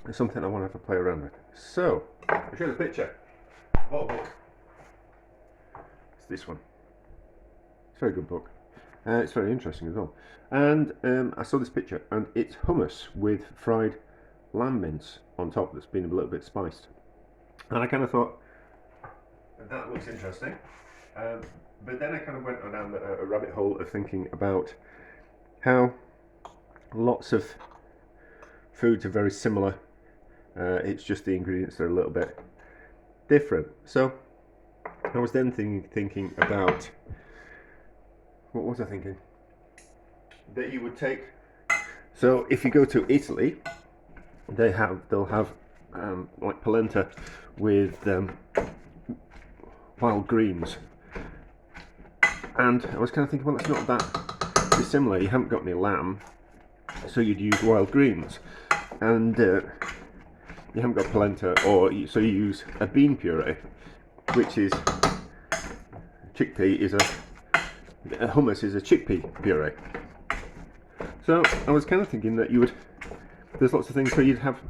It's something I want to have a play around with. So, I'll show you the picture. Oh, book. It's this one. It's a very good book. It's very interesting as well. And I saw this picture, and it's hummus with fried lamb mince on top that's been a little bit spiced. And I kind of thought, that looks interesting. But then I kind of went down a rabbit hole of thinking about how lots of foods are very similar. It's just the ingredients that are a little bit different. So I was then thinking about, what was I thinking? That you would take. So if you go to Italy, they'll have like polenta with wild greens. And I was kind of thinking, well, it's not that dissimilar. You haven't got any lamb, so you'd use wild greens. And you haven't got polenta, so you use a bean puree, which is chickpea is a hummus is a chickpea puree. So I was kind of thinking that there's lots of things where you'd have,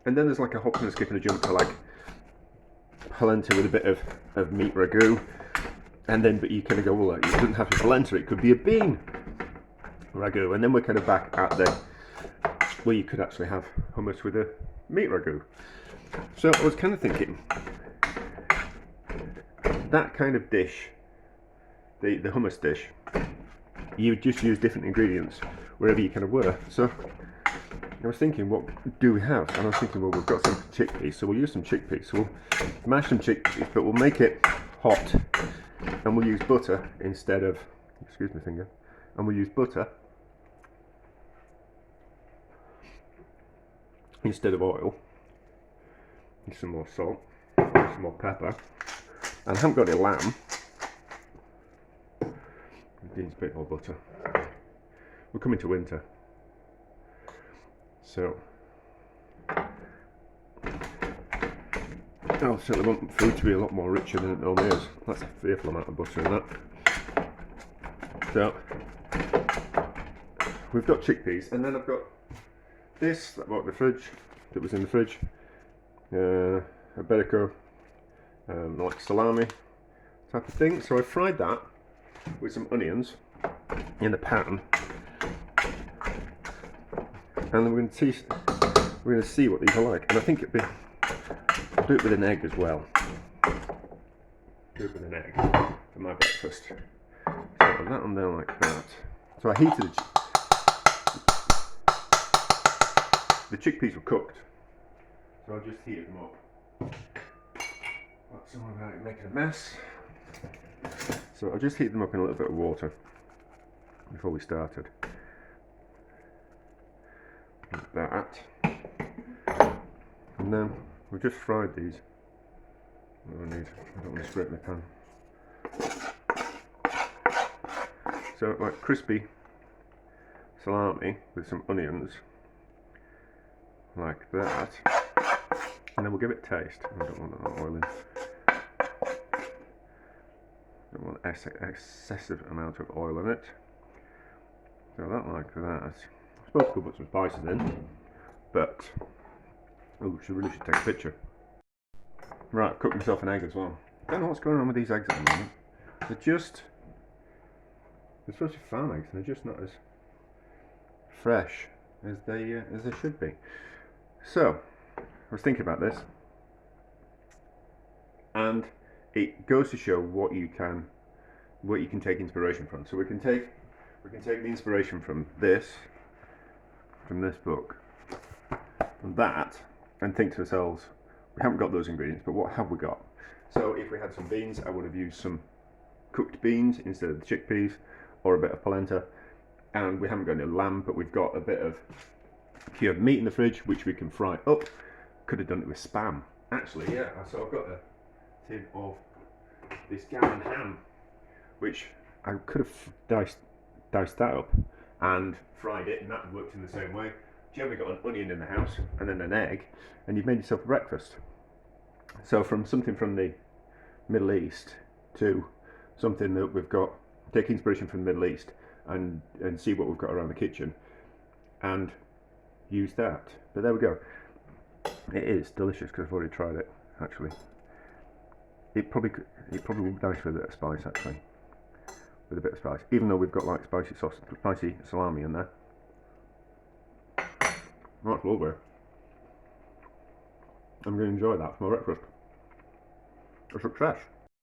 and then there's like a hop and a skip and a jump to like polenta with a bit of meat ragu, and then but you kind of go, well, it doesn't have to be polenta, it could be a bean ragu, and then we're kind of back at the where you could actually have hummus with a meat ragu. So I was kind of thinking that kind of dish, the hummus dish, you would just use different ingredients wherever you kind of were. So I was thinking, what do we have? And I was thinking, well, we've got some chickpeas, so we'll use some chickpeas. So we'll mash some chickpeas, but we'll make it hot, and we'll use butter instead of, excuse me finger, and we'll use butter instead of oil. Need some more salt, some more pepper, and I haven't got any lamb. It needs a bit more butter. We're coming to winter, so I certainly want food to be a lot more richer than it normally is. That's a fearful amount of butter in that. So we've got chickpeas, and then I've got this that I bought in the fridge, that was in the fridge, a Bellahma, like salami type of thing. So I fried that with some onions in the pan, and then we're going to see what these are like. And I think I'll do it with an egg as well. Do it with an egg for my breakfast. So I'll put that on there like that. So I heated the chickpeas were cooked, so I just heated them up. That's all about making a mess. So I just heated them up in a little bit of water before we started. Like that. And then we just fried these. I don't want to scrape my pan. So like crispy salami with some onions, like that. And then we'll give it a taste. I don't want that oil in. Don't want excessive amount of oil in it. So that like that. I suppose I could put some spices in, but oh, really should take a picture. Right, I've cooked myself an egg as well. Don't know what's going on with these eggs at the moment. They're supposed to be farm eggs, and they're just not as fresh as they should be. So I was thinking about this, and it goes to show what you can take inspiration from. So we can take the inspiration from this book, and that, and think to ourselves, we haven't got those ingredients, but what have we got? So if we had some beans, I would have used some cooked beans instead of the chickpeas, or a bit of polenta. And we haven't got any lamb, but we've got a bit of cured meat in the fridge, which we can fry up. Could have done it with spam. Actually, yeah, so I've got a tin of this gammon ham, which I could have diced that up and fried it, and that worked in the same way. Generally got an onion in the house, and then an egg, and you've made yourself a breakfast. So from something from the Middle East to something that we've got, take inspiration from the Middle East and see what we've got around the kitchen and use that. But there we go. It is delicious because I've already tried it. Actually, it probably would be nice with a bit of spice. Actually, with a bit of spice, even though we've got like spicy sauce, spicy salami in there. That's lovely. I'm going to enjoy that for my breakfast. A success.